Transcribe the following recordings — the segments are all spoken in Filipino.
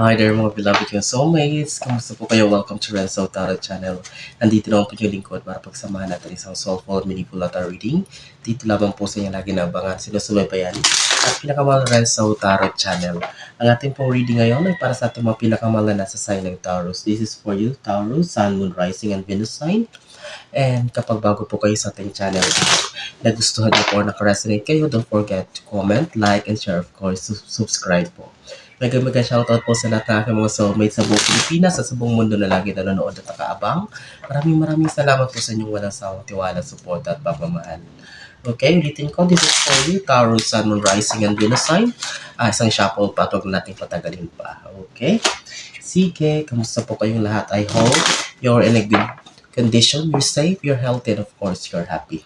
Hi there mga beloved yung soulmates. Kamusta po kayo? Welcome to Renzo Tarot Channel. Nandito naman po yung lingkod para pagsamahan natin isang soulful, meaningful tarot reading. Dito lamang po sa inyo lagi na abangan, sinusubaybayan at pinakamahal na Renzo Tarot Channel. Ang ating pong reading ngayon ay para sa ating mga pinakamahal na nasa sign ng Taurus. This is for you, Taurus, Sun, Moon, Rising, and Venus sign. And kapag bago po kayo sa ating channel, nagustuhan niyo po or nakaresonate kayo, don't forget to comment, like, and share. Of course, subscribe po. Mega shoutout po sa lahat ng aking mga soulmates sa buong Pilipinas at sa buong mundo na lagi nanonood at nakaabang. Maraming salamat po sa inyong walang sawang tiwala, support at pagmamahal. Okay, ulitin ko, this is for you, Taurus, Sun, Moon, Rising, and Venus sign. Isang shuffle pa, huwag natin patagalin pa. Okay? Sige, kamusta po kayong lahat? I hope you're in a good condition, you're safe, you're healthy, and of course, you're happy.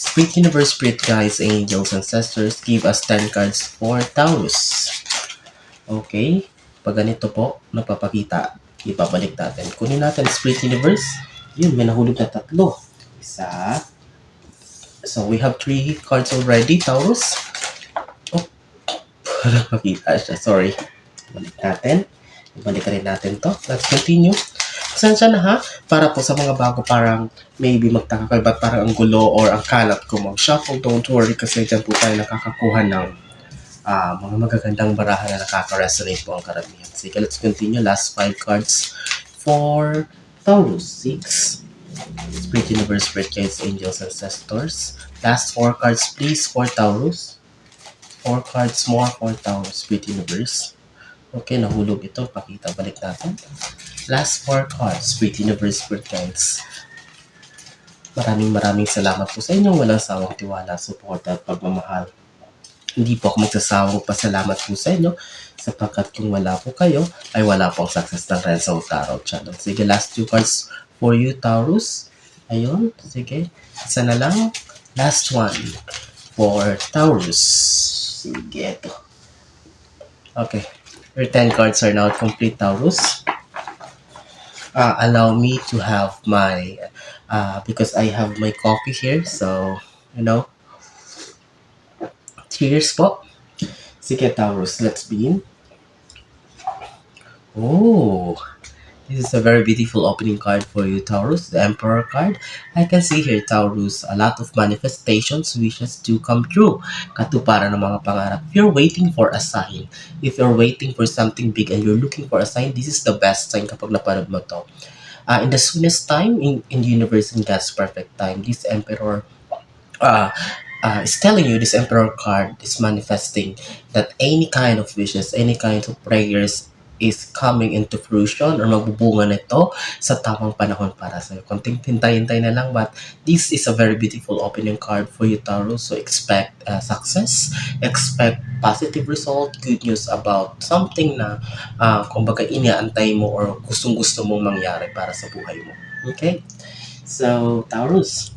Spirit Universe, Spirit Guides, Angels, Ancestors, give us 10 cards for Taurus. Okay, pag ganito po, napapakita, ipabalik natin. Kunin natin Spirit Universe. Yun, may nahulog na 3. Isa. So, we have 3 cards already, Taurus. Oh, napakita siya. Sorry. Balik natin. Ibalik rin natin to. Let's continue. Pasensya na ha, para po sa mga bago parang maybe magtaka kayo ba't parang ang gulo or ang kalat ko mag-shuffle, don't worry kasi dyan po tayo nakakakuha ng mga magagandang baraha na nakaka-resonate po ang karamihan. Sige, let's continue. Last 5 cards for Taurus. 6. Spirit Universe, Spirit Guides, Angels, Ancestors. Last 4 cards please for Taurus. 4 cards more for Taurus, Spirit Universe. Okay, nahulog ito. Pakita, balik natin. Last 4 cards, Spirit Universe, Spirit Guides. Maraming salamat po sa inyong walang sawang tiwala, support at pagmamahal. Hindi po ako magsasawang pasalamat po sa inyo sapagkat kung wala po kayo, ay wala po ang success ng Renzo Tarot Channel. Sige, last 2 cards for you, Taurus. Ayun, sige. Isa na lang. Last one for Taurus. Sige, ito. Okay. Your 10 cards are now complete, Taurus. Allow me to have my, because I have my coffee here, so, cheers po. Sige, Taurus, let's begin. Oh, this is a very beautiful opening card for you, Taurus, the Emperor card. I can see here, Taurus, a lot of manifestations, wishes to come true. Katuparan ng mga pangarap. If you're waiting for a sign, if you're waiting for something big and you're looking for a sign, this is the best sign kapag napanood mo to. In the soonest time, in the universe, in God's perfect time, this Emperor is telling you, this Emperor card is manifesting that any kind of wishes, any kind of prayers is coming into fruition or magbubunga nito sa tamang panahon para sa iyo. Konting hintay-hintay na lang, but this is a very beautiful opening card for you, Taurus. So expect success, expect positive result, good news about something na kumbaga inaantay mo or gustong-gusto mong mangyari para sa buhay mo. Okay? So, Taurus,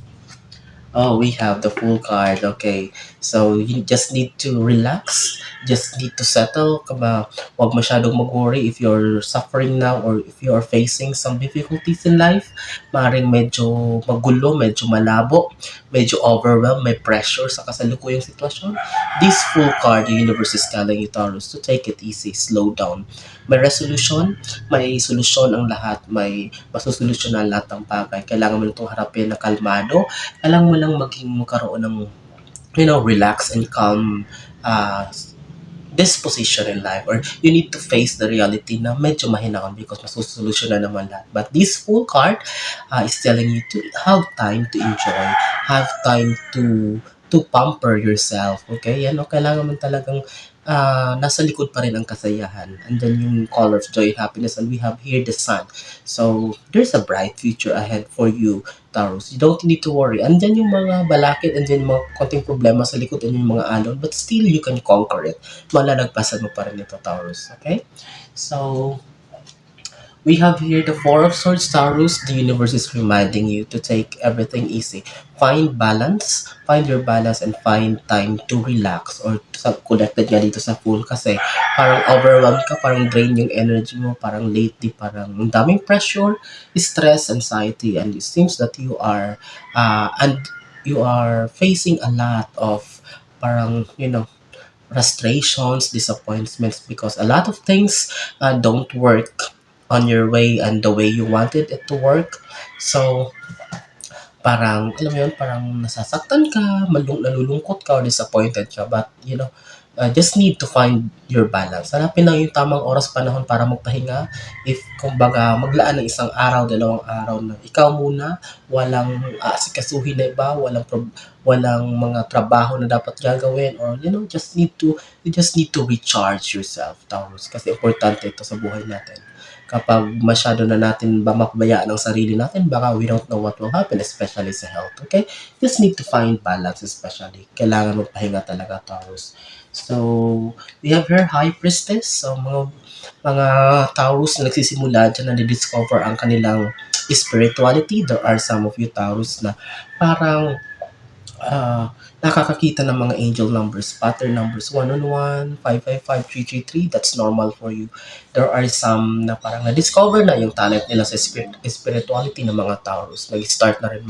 oh, we have the full card. Okay. So, you just need to relax. Just need to settle. Huwag masyadong mag-worry if you're suffering now or if you are facing some difficulties in life. Maring medyo magulo, medyo malabo, medyo overwhelmed, may pressure sa kasalukuyang sitwasyon. This full card, the universe is telling you, Taurus, to take it easy, slow down. May resolution, may solusyon ang lahat, may masusolusyonan lahat ng bagay. Kailangan mo itong harapin na kalmado. Kailangan mo lang magkaroon ng, relax and calm disposition in life, or you need to face the reality na medyo mahinaon because masusolusyon na naman lahat. But this full card is telling you to have time to enjoy, have time to pamper yourself. Okay? Yan, kailangan mo talagang nasa likod pa rin ang kasayahan. And then yung color of joy, happiness, and we have here the sun. So, there's a bright future ahead for you, Taurus. You don't need to worry. Andyan yung mga balakid, andyan yung mga konting problema sa likod, andyan yung mga alon, but still you can conquer it. Malalagpasan mo pa rin ito, Taurus. Okay? So, we have here the Four of Swords, Taurus. The universe is reminding you to take everything easy. Find balance, find your balance, and find time to relax. Or connected nga dito sa full kasi parang overwhelmed ka, parang drain yung energy mo, parang lately, parang ang daming pressure, stress, anxiety, and it seems that you are facing a lot of parang, frustrations, disappointments, because a lot of things don't work on your way and the way you wanted it to work. So, parang, alam mo yun, parang nasasaktan ka, nalulungkot ka, or disappointed ka. But, just need to find your balance. Hanapin lang yung tamang oras, panahon para magpahinga. If, kumbaga, maglaan ng isang araw, dalawang araw na ikaw muna, walang aasikasuhin na iba, walang mga trabaho na dapat gagawin, or, you just need to recharge yourself, Taurus. Kasi importante ito sa buhay natin. Kapag masyado na natin mapabayaan ang sarili natin, baka we don't know what will happen, especially sa health, okay? Just need to find balance, especially. Kailangan magpahinga talaga, Taurus. So, we have here High Priestess. So, mga Taurus na nagsisimula dyan na discover ang kanilang spirituality. There are some of you Taurus na parang nakakakita ng mga angel numbers, pattern numbers 111, 555, 333, that's normal for you. There are some na parang na-discover na yung talent nila sa spirituality ng mga Taurus. Nag-start na rin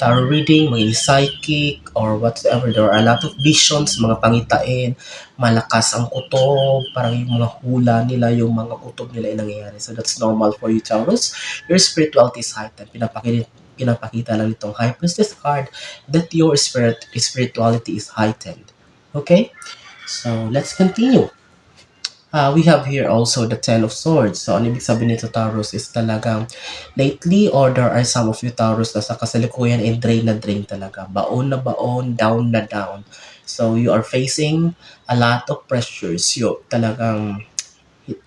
tarot reading, maging psychic, or whatever. There are a lot of visions, mga pangitain, malakas ang kutob, parang yung mga hula nila, yung mga kutob nila ay nangyayari. So that's normal for you, Taurus. Your spirituality is heightened. Pinapakita lang itong High Priestess card that your spirituality is heightened. Okay? So, let's continue. We have here also the Ten of Swords. So, ano ibig sabihin nito, Taurus, is talagang lately, or there are some of you Taurus na sa kasalukuyan ay drain na drain talaga. Baon na baon, down na down. So, you are facing a lot of pressures. Talagang,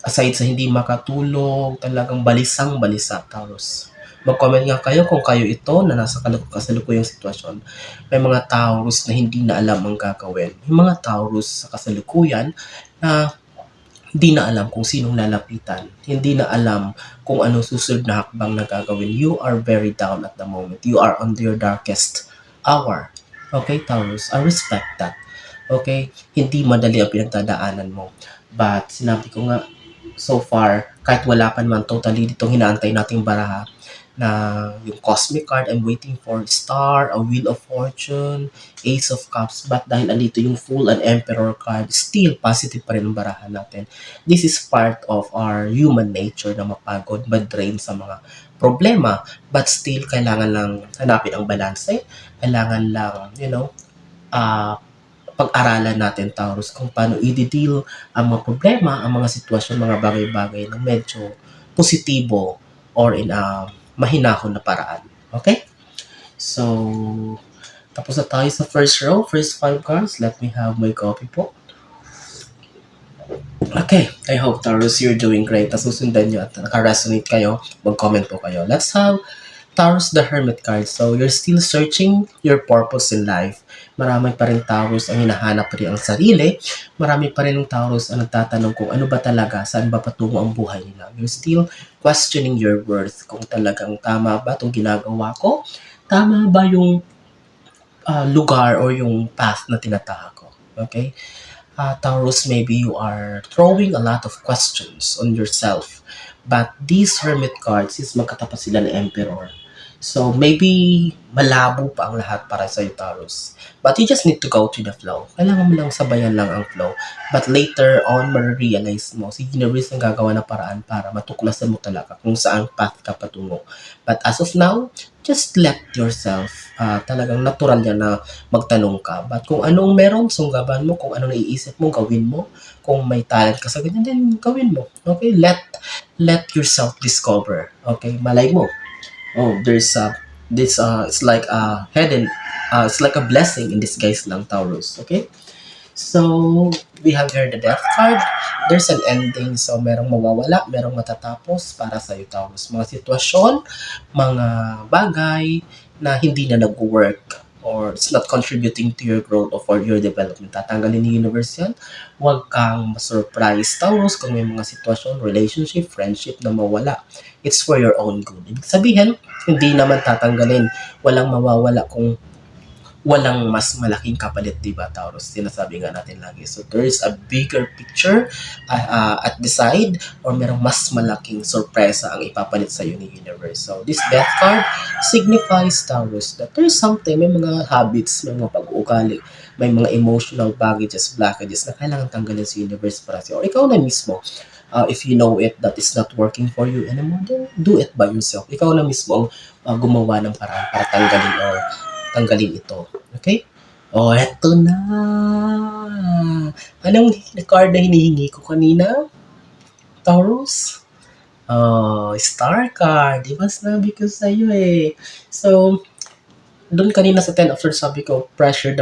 aside sa hindi makatulog, talagang balisang-balisa, Taurus. Mag-comment nga kayo kung kayo ito na nasa kasalukuyang sitwasyon. May mga Taurus na hindi na alam ang gagawin. May mga Taurus sa kasalukuyan na hindi na alam kung sinong lalapitan. Hindi na alam kung ano susunod na hakbang na gagawin. You are very down at the moment. You are on your darkest hour. Okay, Taurus? I respect that. Okay? Hindi madali ang pinagdadaanan mo. But sinabi ko nga, so far, kahit wala pa naman totally ditong hinaantay nating baraha, na yung Cosmic card, I'm waiting for Star, a Wheel of Fortune, Ace of Cups, but dahil andito yung Fool and Emperor card, still positive pa rin ang barahan natin. This is part of our human nature na mapagod, ma-drain sa mga problema, but still kailangan lang hanapin ang balanse, kailangan lang, pag-aralan natin, Taurus, kung paano i-deal ang mga problema, ang mga sitwasyon, mga bagay-bagay na medyo positibo or in a mahinahon na paraan. Okay? So, tapos na tayo sa first row, first 5 cards. Let me have my copy po. Okay, I hope Taurus, you're doing great. Nasusundan nyo at naka-resonate kayo. Mag-comment po kayo. Let's have Taurus, the Hermit card. So, you're still searching your purpose in life. Marami pa rin Taurus ang hinahanap rin ang sarili. Marami pa rin ng Taurus ang nagtatanong kung ano ba talaga, saan ba patungo ang buhay nila. You're still questioning your worth. Kung talagang tama ba itong ginagawa ko? Tama ba yung lugar or yung path na tinataha ko? Okay? Taurus, maybe you are throwing a lot of questions on yourself. But these Hermit cards is magkatapat sila ng Emperor. So, maybe malabo pa ang lahat para sa Taurus. But you just need to go to the flow. Kailangan mo lang sabayan lang ang flow. But later on, ma-realize mo, si universe ang gagawa na paraan para matuklasan mo talaga kung saan path ka patungo. But as of now, just let yourself, talagang natural yan na magtanong ka. But kung anong meron, sunggaban mo. Kung anong naiisip mo, gawin mo. Kung may talent ka sa ganyan, then gawin mo. Okay? Let yourself discover. Okay? Malay mo. Oh, there's it's like a hidden, it's like a blessing in disguise lang, Taurus. Okay? So, we have here the Death card. There's an ending. So, merong mawawala, merong matatapos para sa iyo, Taurus. Mga sitwasyon, mga bagay na hindi na nag-work or it's not contributing to your growth or for your development. Tatanggalin ni universe yan. Huwag kang ma-surprise, Taurus, kung may mga sitwasyon, relationship, friendship na mawala. It's for your own good. Ibig sabihin, hindi naman tatanggalin. Walang mawawala kung walang mas malaking kapalit, di ba, Taurus? Sinasabi nga natin lagi. So, there is a bigger picture at the side, or merong mas malaking sorpresa ang ipapalit sa iyo ni universe. So, this death card signifies, Taurus, that there is something, may mga habits, may mga pag-uugali, may mga emotional baggages, blockages na kailangan tanggalin sa universe para sa'yo. Or ikaw na mismo, if you know it that it's not working for you anymore, then do it by yourself. Ikaw na mismo ang gumawa ng paraan para tanggalin ito. Okay? Oh, eto na. Anong card na hinihingi ko kanina? Taurus? Oh, star card. Di ba sabi ko sa'yo eh. So, doon kanina sa 10 of Swords, sabi ko, pressure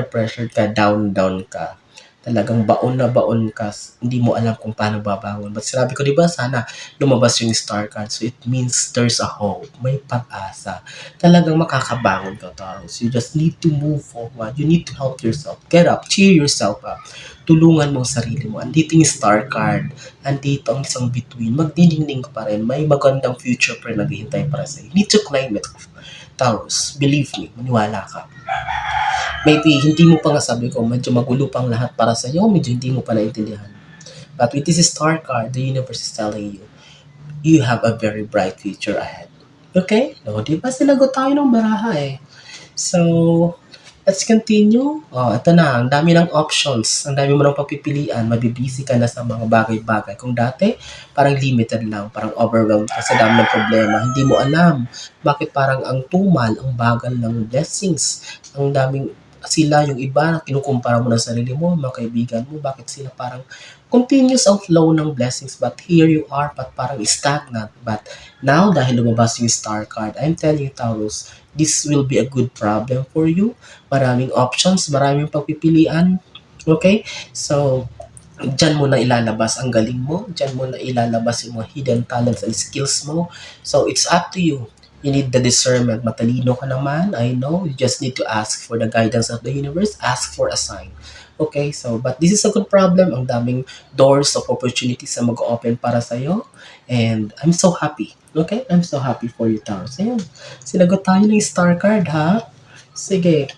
ka, down ka. Talagang baon na baon ka, hindi mo alam kung paano babangon. But sinabi ko, di ba, sana lumabas yung star card. So it means there's a hope, may pag-asa. Talagang makakabangon ka, Taurus. You just need to move forward. You need to help yourself. Get up, cheer yourself up. Tulungan mo ang sarili mo. Andito yung star card. Andito ang isang between. Magdiningning ka pa rin. May magandang future pa rin naghihintay para sa'yo. You need to claim it. Taurus, believe me, maniwala ka. Maybe hindi mo pa nga, sabi ko, medyo magulo pang lahat para sa iyo, medyo hindi mo pa naintindihan. But with this star card, the universe is telling you, you have a very bright future ahead. Okay? No, di ba sinagot tayo ng baraha eh. So, let's continue. Oh, ito na, ang dami ng options, ang dami mo ng pagpipilian, mabibisi ka na sa mga bagay-bagay. Kung dati, parang limited lang, parang overwhelmed ka sa dami ng problema, hindi mo alam bakit parang ang tumal, ang bagal ng blessings, ang daming sila, yung iba, kinukumpara mo ng sarili mo, mga kaibigan mo, bakit sila parang continuous ang flow ng blessings, but here you are, but parang stagnant. But now, dahil lumabas yung star card, I'm telling you, Taurus, this will be a good problem for you. Maraming options, maraming pagpipilian. Okay? So, dyan mo na ilalabas ang galing mo, dyan mo na ilalabas yung mga hidden talents and skills mo. So, it's up to you. You need the discernment. Matalino ka naman, I know. You just need to ask for the guidance of the universe. Ask for a sign. Okay, so, but this is a good problem. Ang daming doors of opportunities na mag-open para sa'yo. And I'm so happy. Okay? I'm so happy for you, Taurus. Ayun. Sinagot tayo ng star card, ha? Sige.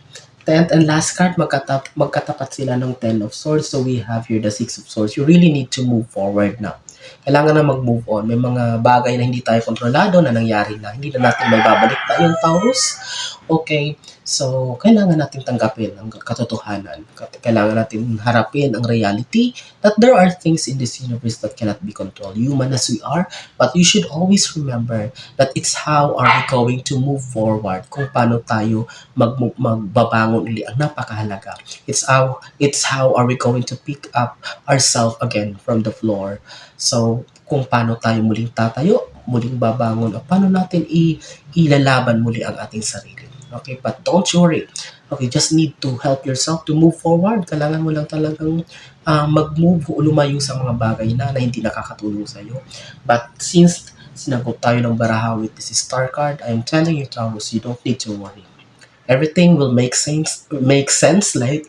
10th and last card, magkatapat sila ng 10 of Swords. So we have here the 6 of Swords. You really need to move forward now. Kailangan na mag-move on. May mga bagay na hindi tayo kontrolado na nangyari na. Hindi na natin may babalik tayong Taurus. Okay, so kailangan natin tanggapin ang katotohanan. Kailangan natin harapin ang reality that there are things in this universe that cannot be controlled. Human as we are, but you should always remember that it's how are we going to move forward. Kung paano tayo magbabangon uli ang napakahalaga. It's how are we going to pick up ourselves again from the floor. So, kung paano tayo muling tatayo, muling babangon, o paano natin ilalaban muli ang ating sarili. Okay, but don't worry. Okay, just need to help yourself to move forward. Kailangan mo lang talagang mag-move o lumayo sa mga bagay na hindi nakakatulong sa iyo. But since sinagot tayo ng baraha with this star card, I'm telling you, Taurus, you don't need to worry. Everything will make sense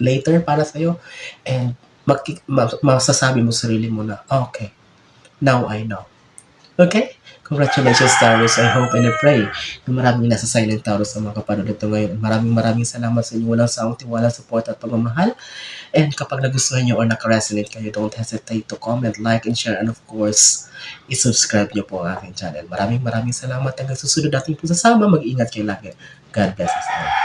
later para sa iyo, and masasabi mo sa sarili mo na, okay, now I know. Okay? Congratulations, Taurus. I hope and I pray na maraming nasa silent Taurus sa mga kapanood ito ngayon. Maraming salamat sa inyo walang saong tiwala, support at pagmamahal. And kapag nagustuhan nyo or naka-resonate kayo, don't hesitate to comment, like, and share. And of course, i-subscribe nyo po ang aking channel. Maraming salamat. Hanggang susunod natin po sasama. Mag-ingat kayo lagi. God bless us all.